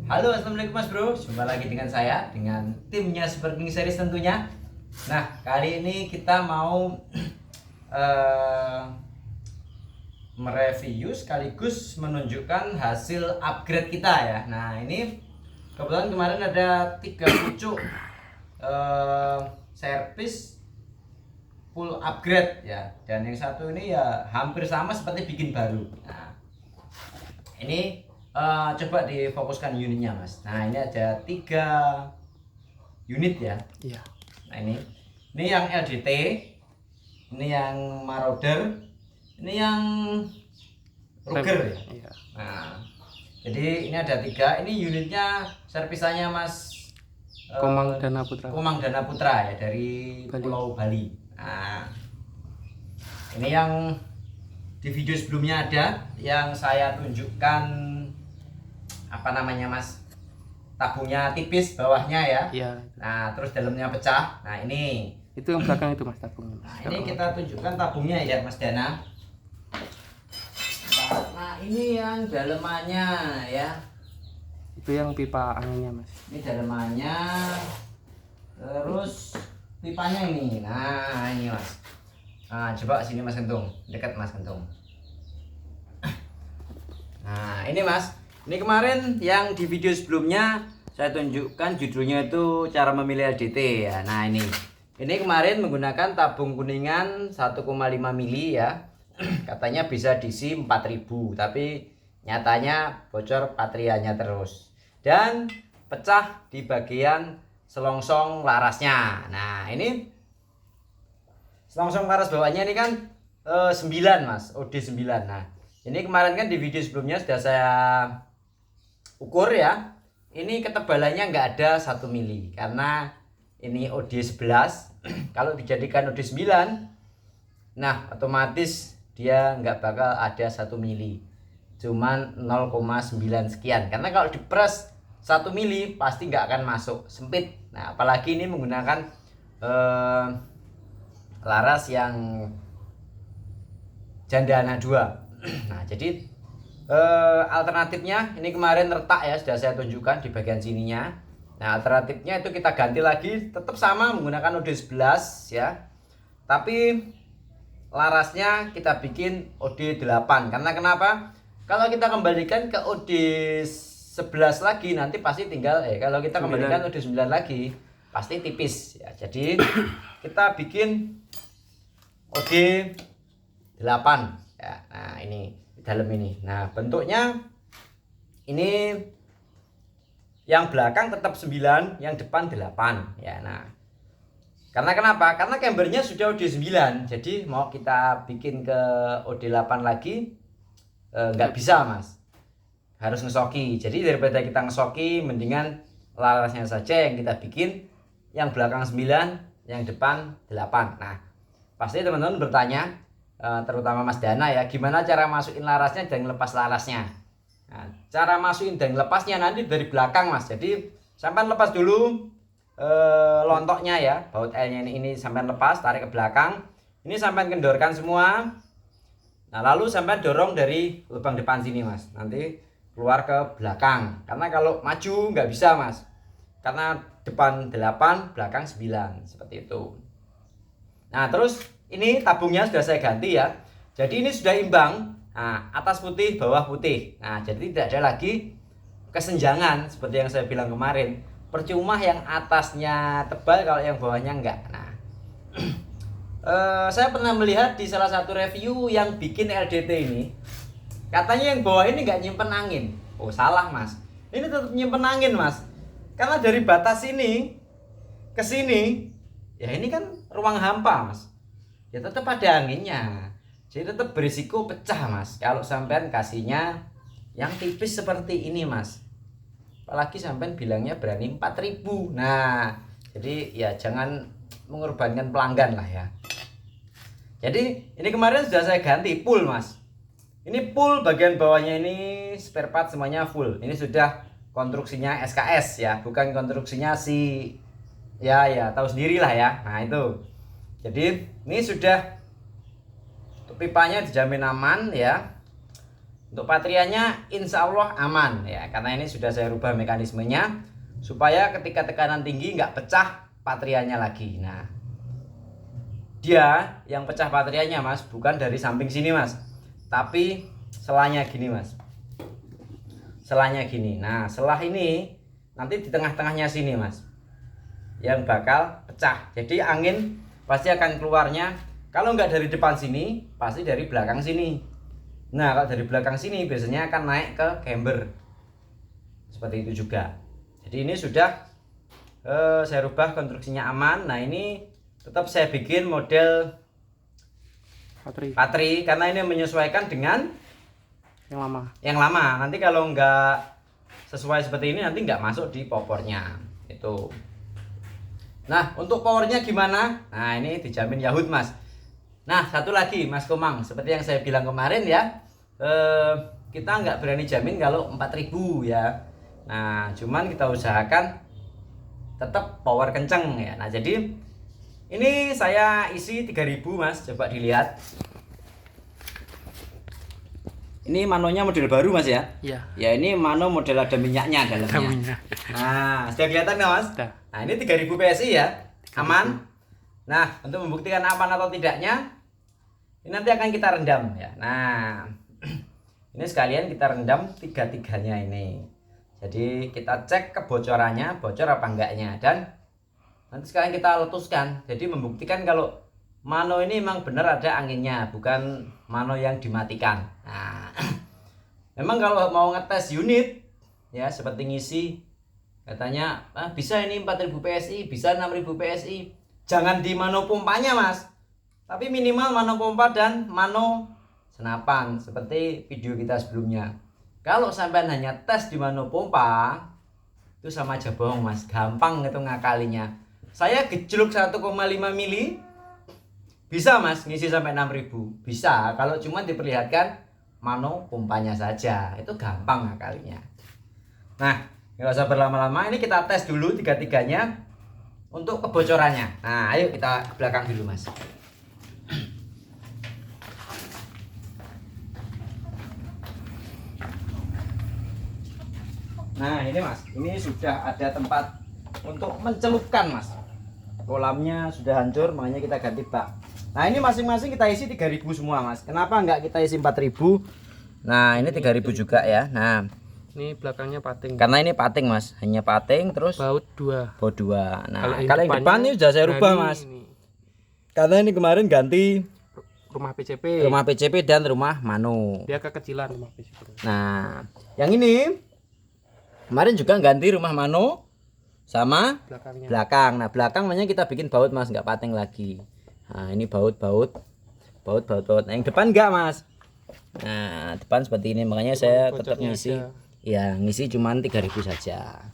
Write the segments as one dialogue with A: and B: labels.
A: Halo, assalamualaikum Mas Bro. Jumpa lagi dengan saya, dengan timnya Super King Series tentunya. Nah, kali ini kita mau eh, mereview sekaligus menunjukkan hasil upgrade kita ya. Nah, ini kebetulan kemarin ada 3 pucuk servis full upgrade ya. Dan yang satu ini ya hampir sama seperti bikin baru. Nah, ini coba difokuskan unitnya Mas. Nah ini ada 3 unit ya.
B: Iya.
A: Nah ini yang LDT, ini yang Marauder, ini yang Ruger ya.
B: Iya.
A: Nah jadi ini ada 3. Ini unitnya servisannya Mas
B: Komang Dana Putra.
A: Komang Dana Putra ya, dari
B: Bali.
A: Pulau Bali. Nah ini yang di video sebelumnya ada yang saya tunjukkan apa namanya Mas, tabungnya tipis bawahnya ya.
B: Iya.
A: Nah terus dalamnya pecah. Nah ini
B: Itu yang belakang itu Mas tabungnya.
A: nah ini kita tunjukkan tabungnya ya Mas Dana. Nah ini yang dalemannya ya,
B: Itu yang pipa anginnya Mas.
A: ini dalemannya, terus pipanya ini. Nah ini Mas. Nah coba sini Mas Kentung, dekat Mas Kentung. Nah ini Mas, ini kemarin yang di video sebelumnya saya tunjukkan judulnya itu cara memilih LDT ya. Nah ini kemarin menggunakan tabung kuningan 1,5 mili ya. Katanya bisa diisi 4000, tapi nyatanya bocor baterainya terus dan pecah di bagian selongsong larasnya. Nah ini selongsong laras bawahnya ini kan 9 Mas, OD 9. Nah ini kemarin kan di video sebelumnya sudah saya ukur ya. Ini ketebalannya nggak ada 1 mili karena ini OD 11. Kalau dijadikan OD 9, nah otomatis dia nggak bakal ada 1 mili, cuman 0,9 sekian. Karena kalau diperes 1 mili pasti nggak akan masuk, sempit. Nah apalagi ini menggunakan laras yang janda anak 2. Nah jadi alternatifnya ini kemarin retak ya, sudah saya tunjukkan di bagian sininya. Nah alternatifnya itu kita ganti lagi, tetap sama menggunakan OD 11 ya, tapi larasnya kita bikin OD 8. Karena kenapa? Kalau kita kembalikan ke OD 11 lagi nanti pasti tinggal kalau kita kembalikan OD 9 lagi pasti tipis ya. Jadi kita bikin OD 8 ya. Nah ini di dalam ini. Nah bentuknya ini yang belakang tetap 9, yang depan 8 ya. Nah karena kenapa? Karena cambernya sudah OD 9, jadi mau kita bikin ke OD 8 lagi nggak bisa Mas, harus ngesoki. Jadi daripada kita ngesoki, mendingan larasnya saja yang kita bikin, yang belakang 9, yang depan 8. Nah pasti teman-teman bertanya, terutama Mas Dana ya, gimana cara masukin larasnya dan lepas larasnya. Nah, cara masukin dan lepasnya nanti dari belakang Mas. Jadi sampai lepas dulu lontoknya ya, baut L nya ini sampai lepas, tarik ke belakang. Ini sampai kendorkan semua. Nah lalu sampai dorong dari lubang depan sini Mas, nanti keluar ke belakang. Karena kalau maju nggak bisa Mas, karena depan 8, belakang 9, seperti itu. Nah terus ini tabungnya sudah saya ganti ya, jadi ini sudah imbang. Nah atas putih, bawah putih. Nah jadi tidak ada lagi kesenjangan seperti yang saya bilang kemarin. Percuma yang atasnya tebal kalau yang bawahnya enggak. Nah saya pernah melihat di salah satu review yang bikin LDT ini, katanya yang bawah ini nggak nyimpen angin. Oh salah Mas, ini tetap nyimpen angin Mas. Karena dari batas ini ke sini ya, ini kan ruang hampa Mas, ya tetap ada anginnya, jadi tetap berisiko pecah Mas kalau sampean kasihnya yang tipis seperti ini Mas. Apalagi sampean bilangnya berani 4000. Nah jadi ya jangan mengorbankan pelanggan lah ya. Jadi ini kemarin sudah saya ganti full Mas. Ini full, bagian bawahnya ini spare part semuanya full. Ini sudah konstruksinya SKS ya, bukan konstruksinya si ya tahu sendiri lah ya. Nah itu. Jadi ini sudah pipanya dijamin aman ya. Untuk patrianya insya Allah aman ya, karena ini sudah saya rubah mekanismenya supaya ketika tekanan tinggi nggak pecah patrianya lagi. Nah, dia yang pecah patrianya mas bukan dari samping sini mas, tapi selanya gini mas, selanya gini. Nah, selah ini nanti di tengah-tengahnya sini mas yang bakal pecah. Jadi angin pasti akan keluarnya, kalau nggak dari depan sini pasti dari belakang sini. Nah, kalau dari belakang sini biasanya akan naik ke camber seperti itu juga. Jadi ini sudah saya rubah konstruksinya aman. Nah, ini tetap saya bikin model patri karena ini menyesuaikan dengan yang lama. Nanti kalau nggak sesuai seperti ini nanti nggak masuk di popornya itu. Nah, untuk powernya gimana? Nah, ini dijamin Yahud mas. Nah, satu lagi mas Komang, seperti yang saya bilang kemarin ya, kita nggak berani jamin kalau 4000 ya. Nah, cuman kita usahakan tetap power kenceng ya. Nah, jadi ini saya isi 3000 mas, coba dilihat. Ini manonya model baru mas ya?
B: Iya.
A: Ya, ini mano model ada minyaknya dalamnya. Nah, sudah kelihatan nggak mas?
B: Sudah.
A: Nah, ini 3000 PSI ya, aman. Nah, untuk membuktikan aman atau tidaknya, ini nanti akan kita rendam ya. Nah, ini sekalian kita rendam tiga-tiganya ini. Jadi kita cek kebocorannya, bocor apa enggaknya, dan nanti sekarang kita letuskan. Jadi membuktikan kalau mano ini memang benar ada anginnya, bukan mano yang dimatikan. Nah, memang kalau mau ngetes unit ya seperti ngisi katanya bisa ini 4000 PSI, bisa 6000 PSI. Jangan di mano pompanya mas, tapi minimal mano pompa dan mano senapan seperti video kita sebelumnya. Kalau sampai hanya tes di mano pompa itu sama aja bohong mas, gampang itu ngakalinya. Saya gejluk 1,5 mili bisa mas ngisi sampai 6000, bisa kalau cuma diperlihatkan mano pompanya saja, itu gampang ngakalinya. Nah, nggak usah berlama-lama, ini kita tes dulu tiga-tiganya untuk kebocorannya. Nah, ayo kita ke belakang dulu mas. Nah, ini mas, ini sudah ada tempat untuk mencelupkan mas. Kolamnya sudah hancur, makanya kita ganti bak. Nah, ini masing-masing kita isi 3000 semua mas. Kenapa enggak kita isi 4000? Nah, ini 3000 juga ya. Nah,
B: ini belakangnya pating.
A: Karena ini pating mas, hanya pating terus
B: baut 2.
A: baut 2. Nah,
B: Kalau
A: yang depan ini sudah saya rubah mas.
B: Ini.
A: Karena ini kemarin ganti
B: Rumah PCP.
A: rumah PCP dan rumah Mano.
B: Dia kekecilan rumah PCP.
A: Nah, yang ini kemarin juga ganti rumah Mano sama
B: Belakangnya.
A: belakang. Nah, belakang makanya kita bikin baut mas, nggak pating lagi. Nah, ini baut. Nah, yang depan enggak mas. Nah, depan seperti ini, makanya saya tetap ngisi. Ya, ngisi cuman 3000 saja.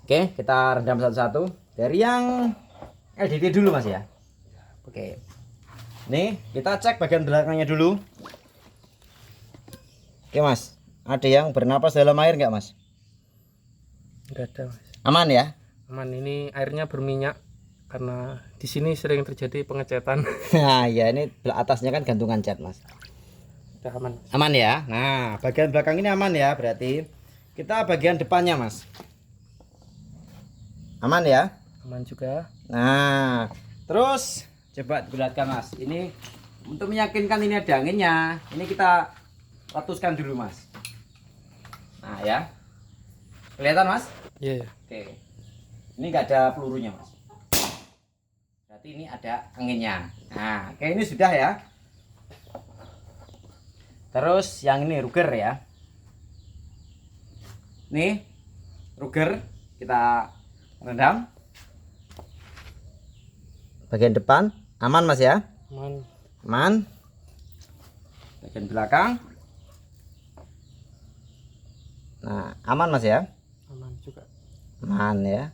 A: Oke, kita redam satu-satu. Dari yang LDT dulu mas ya. Oke. Nih, kita cek bagian belakangnya dulu. Oke mas, ada yang bernapas dalam air nggak mas?
B: Enggak ada mas.
A: Aman ya?
B: Aman, ini airnya berminyak karena di sini sering terjadi pengecetan.
A: Nah ya, ini atasnya kan gantungan cat mas.
B: Udah aman.
A: Aman ya. Nah, bagian belakang ini aman ya, berarti kita bagian depannya mas. Aman ya?
B: Aman juga.
A: Nah, terus coba diperlihatkan mas. Ini untuk meyakinkan ini ada anginnya, ini kita letuskan dulu mas. Nah ya, kelihatan mas?
B: Iya.
A: Oke, ini nggak ada pelurunya mas. Berarti ini ada anginnya. Nah, oke, ini sudah ya. Terus yang ini Ruger ya. Nih Ruger kita rendam. Bagian depan aman mas ya?
B: Aman.
A: Aman. Bagian belakang. Nah, aman mas ya?
B: Aman juga.
A: Aman ya.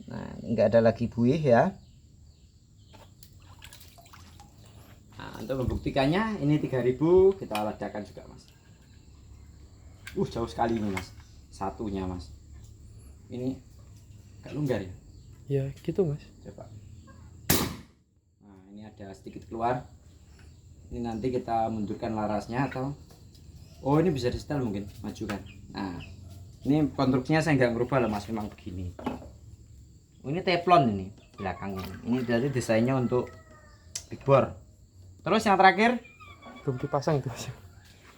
A: Nah, enggak ada lagi buih ya. Nah, untuk membuktikannya ini 3000 kita ledakan juga mas. Jauh sekali ini mas. Satunya mas. Ini agak longgar ya.
B: Ya gitu mas.
A: Coba. Nah, ini ada sedikit keluar. Ini nanti kita mundurkan larasnya atau Oh ini bisa di setel mungkin, maju kan. Nah ini konstruksinya saya nggak merubah loh mas, memang begini. Oh, ini teflon ini belakangnya. Ini dari desainnya untuk big bore. Terus yang terakhir
B: Belum dipasang itu Mas.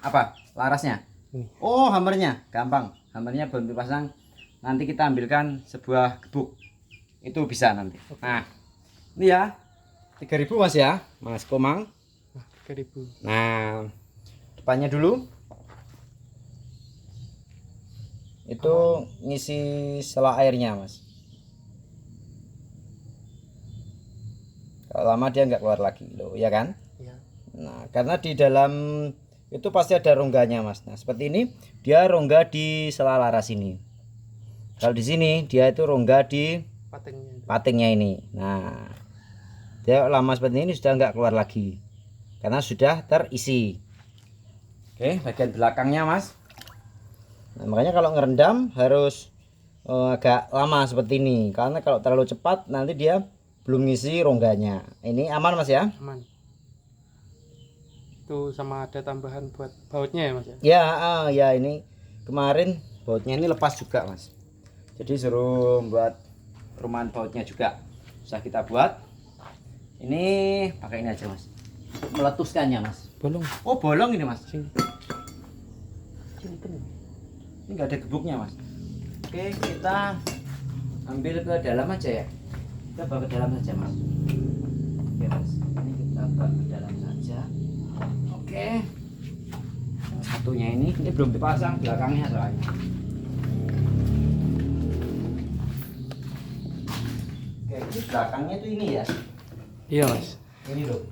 A: apa? Larasnya.
B: Ini.
A: Oh hammernya, gampang. Hammernya belum dipasang. Nanti kita ambilkan sebuah gebuk. Itu bisa nanti. Nah ini ya 3.000 mas ya, Mas Komang.
B: Nah, 3.000.
A: Nah depannya dulu. Itu ngisi selak airnya mas. Kalau lama dia nggak keluar lagi loh, ya kan?
B: Iya.
A: Nah, karena di dalam itu pasti ada rongganya mas. Nah, seperti ini dia rongga di sela laras ini. Kalau di sini dia itu rongga di
B: Patingnya itu.
A: patingnya ini. Nah, dia lama seperti ini sudah nggak keluar lagi karena sudah terisi. Oke, bagian belakangnya mas. Nah, makanya kalau ngerendam harus agak lama seperti ini karena kalau terlalu cepat nanti dia belum ngisi rongganya. Ini aman mas ya?
B: Aman. Itu sama ada tambahan buat bautnya ya Mas ya?
A: Ya, ya ini kemarin bautnya ini lepas juga mas. Jadi suruh buat perumahan bautnya juga. Bisa kita buat. Ini pakai ini aja mas. Meletuskannya mas.
B: Bolong.
A: Oh bolong ini mas.
B: Sini.
A: Ini nggak ada gebuknya mas. Oke kita ambil ke dalam aja ya. Kita bawa ke dalam saja mas. Oke mas. Ini kita bawa ke dalam saja. Oke. Yang satunya ini belum dipasang belakangnya soalnya. Oke ini belakangnya itu ini ya.
B: Iya Mas.
A: Ini loh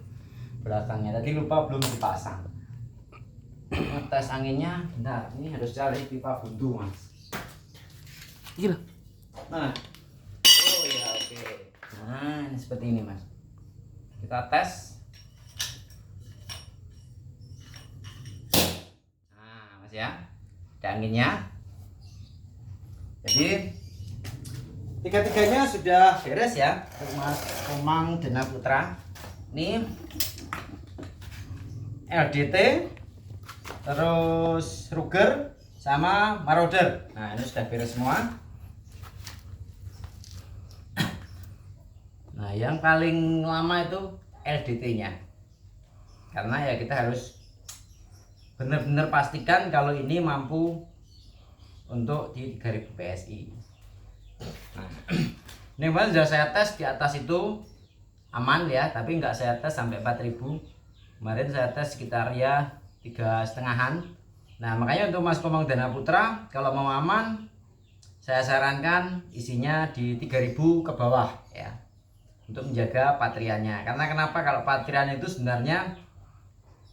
A: belakangnya. Tadi lupa belum dipasang. Ngetes anginnya, bentar. Ini harus cari pipa buntu mas.
B: Gila.
A: Mana? Oh ya oke. Nah ini seperti ini mas. Kita tes. Nah mas ya, ada anginnya. Jadi tiga-tiganya sudah beres ya, Mas Komang Dana Putra. Ini LDT, terus Ruger sama Marauder. Nah ini sudah beres semua. Nah yang paling lama itu LDT-nya, karena ya kita harus benar-benar pastikan kalau ini mampu untuk di 3000 PSI. Nah, ini kemarin sudah saya tes di atas itu aman ya, tapi nggak saya tes sampai 4000. Kemarin saya tes sekitar ya 3,5-an. Nah makanya untuk Mas Komang Dana Putra kalau mau aman saya sarankan isinya di 3000 ke bawah ya, untuk menjaga patriannya. Karena kenapa? Kalau patrian itu sebenarnya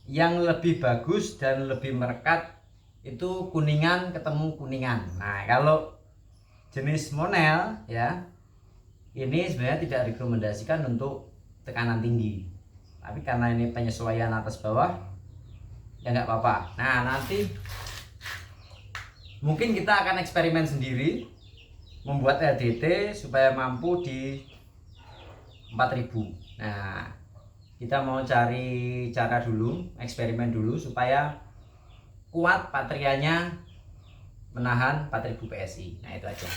A: yang lebih bagus dan lebih merekat itu kuningan ketemu kuningan. Nah kalau jenis monel ya ini sebenarnya tidak direkomendasikan untuk tekanan tinggi, tapi karena ini penyesuaian atas bawah ya nggak apa-apa. Nah nanti mungkin kita akan eksperimen sendiri membuat LDT supaya mampu di 4000. Nah kita mau cari cara dulu, eksperimen dulu supaya kuat patrianya menahan 4000 PSI. Nah itu aja.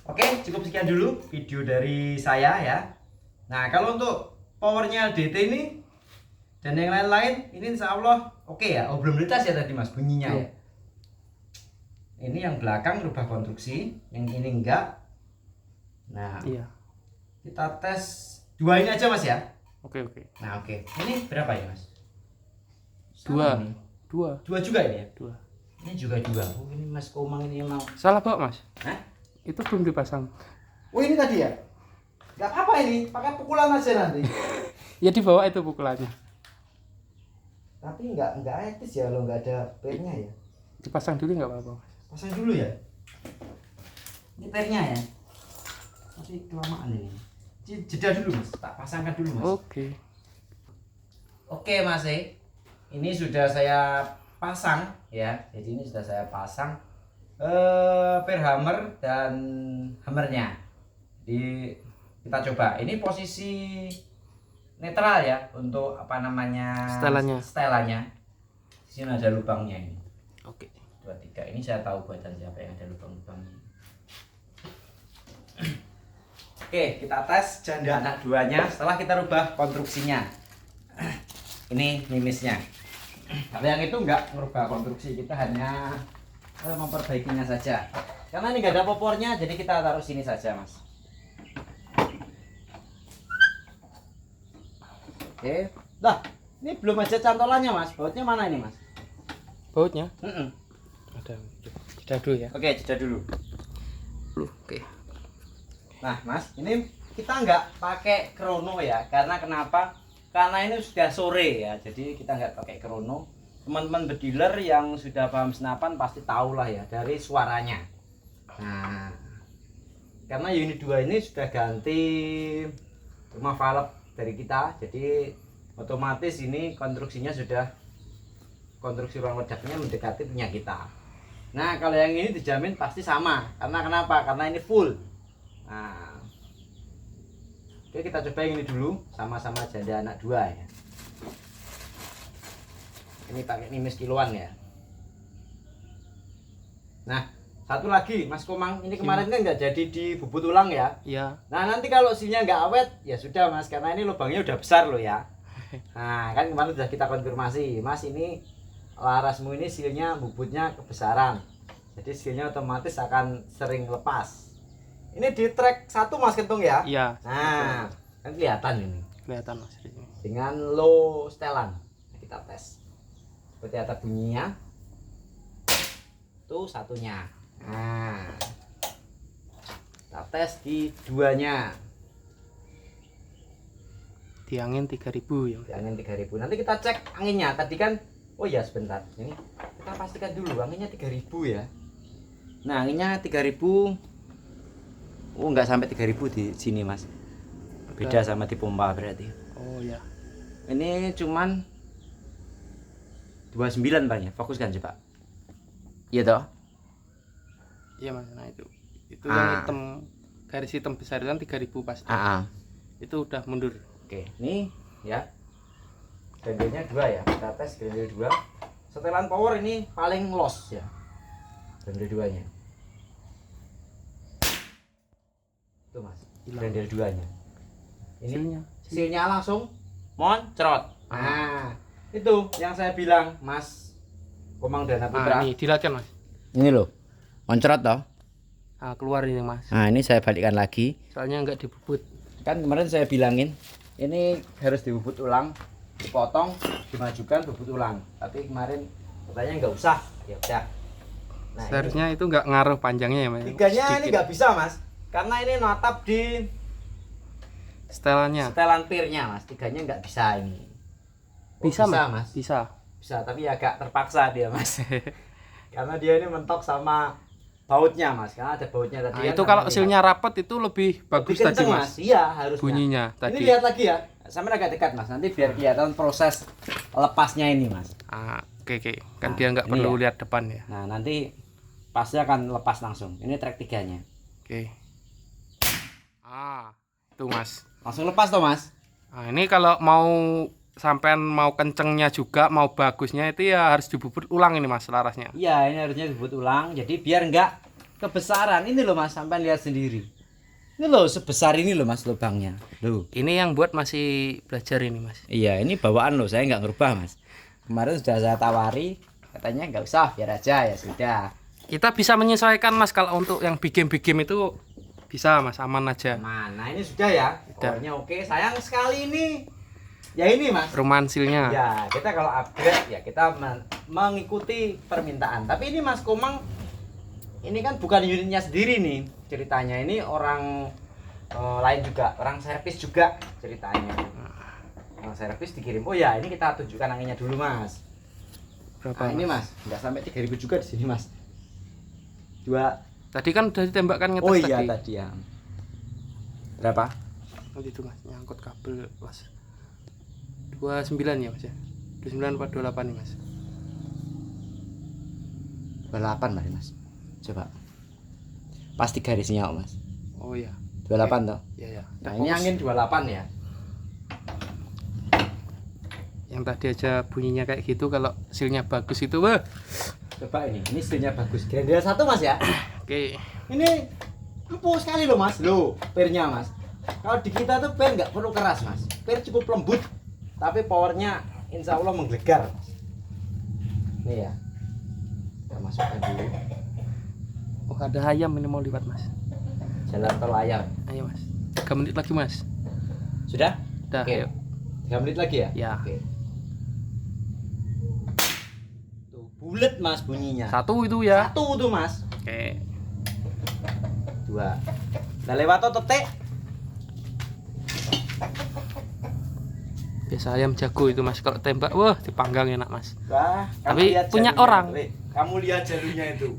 A: Oke cukup sekian dulu video dari saya ya. Nah kalau untuk powernya LDT ini dan yang lain-lain ini insya Allah oke ya. Oh belum dites ya tadi mas bunyinya ya. Ini yang belakang rubah konstruksi, yang ini enggak. Nah
B: Iya.
A: kita tes dua ini aja mas ya.
B: Oke oke.
A: Nah oke ini berapa ya mas?
B: Dua.
A: Sama ini.
B: Dua.
A: Dua juga ini ya.
B: Dua.
A: Ini juga dua. Oh ini Mas Komang ini emang.
B: Salah bawa Mas.
A: Hah?
B: Itu belum dipasang.
A: Oh ini tadi ya? Gak apa-apa ini, pakai pukulan aja nanti.
B: Ya dibawa itu pukulannya.
A: Tapi nggak etis ya kalau nggak ada pernya ya.
B: Dipasang dulu nggak apa-apa Mas.
A: Pasang dulu ya. Ini pernya ya. Masih kelamaan ini. Jeda dulu Mas, tak pasangkan dulu Mas.
B: Oke.
A: Oke Mas ini sudah saya pasang ya. Jadi ini sudah saya pasang per hammer dan hammernya. Jadi kita coba. Ini posisi netral ya untuk apa namanya
B: Setelannya.
A: Setelannya. Di sini ada lubangnya ini.
B: Oke.
A: 23. Ini saya tahu buatan siapa yang ada lubang-lubang. Oke, kita tes janda anak duanya setelah kita rubah konstruksinya. Ini mimisnya. Kalau yang itu enggak merubah konstruksi, kita hanya memperbaikinya saja. Karena ini enggak ada popornya, jadi kita taruh sini saja, Mas. Oke, dah. Ini belum aja cantolannya, Mas. Bautnya mana ini, Mas?
B: Bautnya
A: Mm-mm.
B: ada. Jeda dulu ya.
A: Oke, jeda dulu.
B: Oke.
A: Nah, Mas, ini kita nggak pakai krono ya, karena kenapa? Karena ini sudah sore ya, jadi kita nggak pakai krono. Teman-teman bediler yang sudah paham senapan pasti tahu lah ya dari suaranya. Nah, karena unit 2 ini sudah ganti rumah valve dari kita, jadi otomatis ini konstruksinya sudah konstruksi ruang ledaknya mendekati punya kita. Nah, kalau yang ini dijamin pasti sama. Karena kenapa? Karena ini full. Nah, oke, kita coba yang ini dulu, sama-sama janda anak 2 ya. Ini pakai mimis kiloan ya. Nah, satu lagi Mas Komang, ini kemarin kan nggak jadi dibubut ulang ya.
B: Iya.
A: Nah, nanti kalau silnya nggak awet ya sudah Mas, karena ini lubangnya udah besar loh ya. Nah, kan kemarin sudah kita konfirmasi, Mas, ini larasmu ini silnya bubutnya kebesaran, jadi silnya otomatis akan sering lepas. Ini di track 1 Mas kentung ya.
B: Iya.
A: Nah, kan kelihatan ini
B: Kelihatan Mas ini.
A: dengan low setelan. Kita tes seperti ada bunyinya. Tuh satunya. Nah, kita tes di duanya.
B: Di angin 3000 ya.
A: Di angin 3000. Nanti kita cek anginnya. Tadi kan, oh ya sebentar. Ini kita pastikan dulu anginnya 3000 ya. Nah, anginnya 3000. Oh, enggak sampai 3000 di sini, Mas. Beda sama di pompa berarti.
B: Oh ya.
A: Ini cuman 29 Pak ya. Fokuskan coba. Iya toh?
B: Iya Mas. Nah itu yang hitam, garis hitam besar kan 3000 pasti. Itu udah mundur.
A: Oke, ini ya. Grendelnya 2 ya. Kita tes grendel 2. Setelan power ini paling loss ya. Grendel 2-nya. Itu Mas. Grendel 2-nya. Ini silnya langsung moncrot. Nah, itu yang saya bilang, Mas Komang Dana Putra.
B: Ini dilatkan Mas.
A: Ini loh. Moncrot toh.
B: Nah, keluar ini Mas.
A: Nah, ini saya balikkan lagi.
B: Soalnya enggak dibubut.
A: Kan kemarin saya bilangin ini harus dibubut ulang, dipotong, dimajukan, bubut ulang. Tapi kemarin katanya nggak usah. Ya udah. Nah,
B: seharusnya itu enggak ngaruh panjangnya ya Mas.
A: tiganya ini nggak bisa Mas, karena ini natap di
B: setelannya.
A: setelan pirnya Mas. Tiganya nggak bisa ini. Oh,
B: Bisa Mas.
A: Mas.
B: Bisa.
A: Tapi agak terpaksa dia Mas. Karena dia ini mentok sama bautnya Mas. Karena ada bautnya tadi.
B: Nah,
A: kan
B: itu kalau
A: namanya.
B: silnya rapat itu lebih bagus
A: Lebih
B: tadi
A: kenceng,
B: Mas.
A: Iya, harusnya.
B: Bunyinya
A: Ini
B: tadi.
A: lihat lagi ya. Sampai agak dekat Mas. Nanti biar kelihatan proses lepasnya ini Mas.
B: Oke. Kan
A: Nah,
B: dia nggak
A: ini
B: perlu
A: ya.
B: lihat depan ya.
A: Nah, nanti pasti akan lepas langsung. Ini track 3-nya.
B: Oke. Itu Mas.
A: Langsung lepas toh Mas.
B: Nah, ini kalau mau sampean mau kencengnya juga, mau bagusnya itu ya harus dibubut ulang ini Mas larasnya.
A: Iya, ini harusnya dibubut ulang. Jadi biar enggak kebesaran. Ini loh Mas, sampai lihat sendiri. Ini loh sebesar ini loh Mas lubangnya. Loh.
B: Ini yang buat masih belajar ini Mas.
A: Iya, ini bawaan loh. Saya nggak ngerubah Mas. Kemarin sudah saya tawari, katanya nggak usah, biar aja ya sudah.
B: Kita bisa menyesuaikan Mas kalau untuk yang bikin-bikin itu bisa Mas, aman aja.
A: Nah ini sudah ya. Powernya oke. Sayang sekali ini. Ya ini Mas.
B: Romansilnya.
A: Ya, kita kalau upgrade ya kita mengikuti permintaan. Tapi ini Mas Komang, ini kan bukan unitnya sendiri nih ceritanya. Ini orang lain juga, orang servis juga ceritanya. Orang servis dikirim. Oh ya, ini kita tunjukkan anginnya dulu Mas.
B: Berapa?
A: Nah, ini Mas, nggak sampai 3000 juga di sini Mas.
B: Tadi kan udah ditembakkan ngetes
A: Oh
B: tadi.
A: iya tadi ya. Berapa?
B: Oh gitu Mas, nyangkut kabel Mas. 29 ya Mas ya. 29 apa 28 nih Mas.
A: 28 Mas. Coba. Pasti garisnya Mas.
B: Oh iya.
A: 28 toh.
B: Iya ya.
A: Nah, ini angin 28 ya.
B: Yang tadi aja bunyinya kayak gitu, kalau silnya bagus itu wah
A: Coba ini setirnya bagus. Grendel 1 Mas ya.
B: Oke.
A: Ini empuk sekali loh Mas. Loh, pernya Mas. Kalau di kita tuh per nggak perlu keras Mas. Per cukup lembut, tapi powernya insya Allah menggelegar. Nih ya. Kita masukkan dulu.
B: Oh, ada ayam ini mau liwat Mas.
A: Jalan tol ayam.
B: Ayo Mas. 3 menit lagi Mas.
A: Sudah?
B: Udah,
A: Oke.
B: ayo.
A: 3 menit lagi ya?
B: Ya.
A: Oke. Tuh, bulet Mas bunyinya.
B: 1 itu ya.
A: 1 tuh Mas.
B: Oke.
A: 2. Nah lewat tetek.
B: Biasa ayam jago itu Mas, kalau tembak wah dipanggang enak Mas.
A: Wah,
B: Tapi
A: lihat
B: punya
A: jalurnya,
B: orang.
A: Le. Kamu lihat jalurnya itu.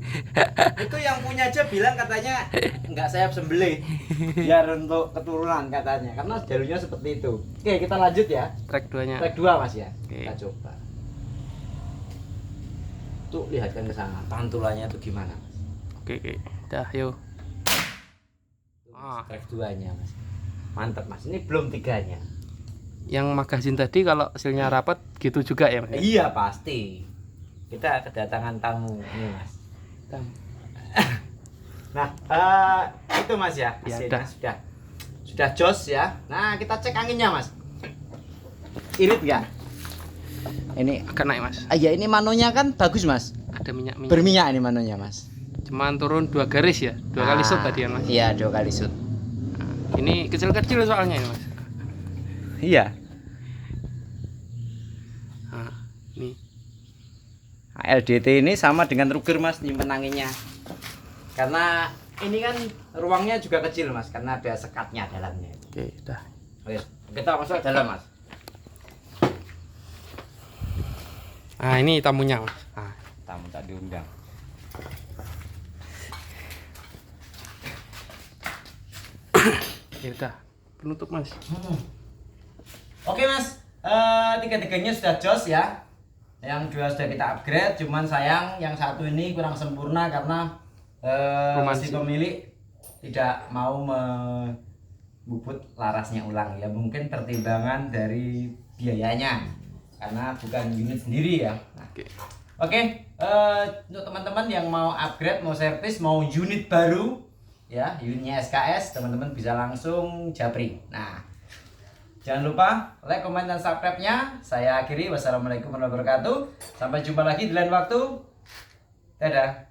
A: Itu yang punya aja bilang katanya nggak sayap sembelih. Biar untuk keturunan katanya. Karena jalurnya seperti itu. Oke, kita lanjut ya.
B: Track 2-nya.
A: Track 2 Mas ya.
B: Oke.
A: Kita coba. Tuh lihatkan ke sana. Pantulannya tuh gimana, Mas?
B: Oke, oke. Dah, yuk.
A: Tuh,
B: Ah.
A: Track 2-nya, Mas. Mantap, Mas. Ini belum 3-nya.
B: Yang magazin tadi kalau hasilnya rapat gitu juga ya Mas?
A: Iya, pasti. Kita kedatangan tamu ini, Mas. Nah, itu Mas ya,
B: Ya,
A: hasilnya
B: dah.
A: sudah jos ya. Nah, kita cek anginnya Mas. Irit nggak? Ini,
B: Agak naik Mas.
A: ya ini manonya kan bagus Mas.
B: Ada minyak-minyak.
A: Berminyak ini manonya Mas.
B: Cuman turun 2 garis ya. 2 kali shoot tadi kan Mas.
A: Iya, 2 kali shoot.
B: Nah, ini kecil-kecil soalnya ya Mas.
A: Iya.
B: Nah, ini.
A: LDT ini sama dengan Ruger Mas nyimpen anginnya. Karena ini kan ruangnya juga kecil Mas, karena ada sekatnya dalamnya.
B: Oke, dah.
A: Oke, kita masuk ke dalam Mas.
B: Nah, ini tamunya Mas. Nah,
A: Tamu tak diundang.
B: ya udah. Penutup Mas.
A: Oke Mas, tiga-tiganya sudah jos ya. Yang 2 sudah kita upgrade, cuman sayang yang 1 ini kurang sempurna karena si pemilik tidak mau membubut larasnya ulang ya. Mungkin pertimbangan dari biayanya karena bukan unit sendiri ya. Nah,
B: Oke.
A: Oke, untuk teman-teman yang mau upgrade, mau servis, mau unit baru, ya unitnya SKS, teman-teman bisa langsung japri. Nah, jangan lupa like, komen, dan subscribe-nya. Saya akhiri. Wassalamualaikum warahmatullahi wabarakatuh. Sampai jumpa lagi di lain waktu. Dadah.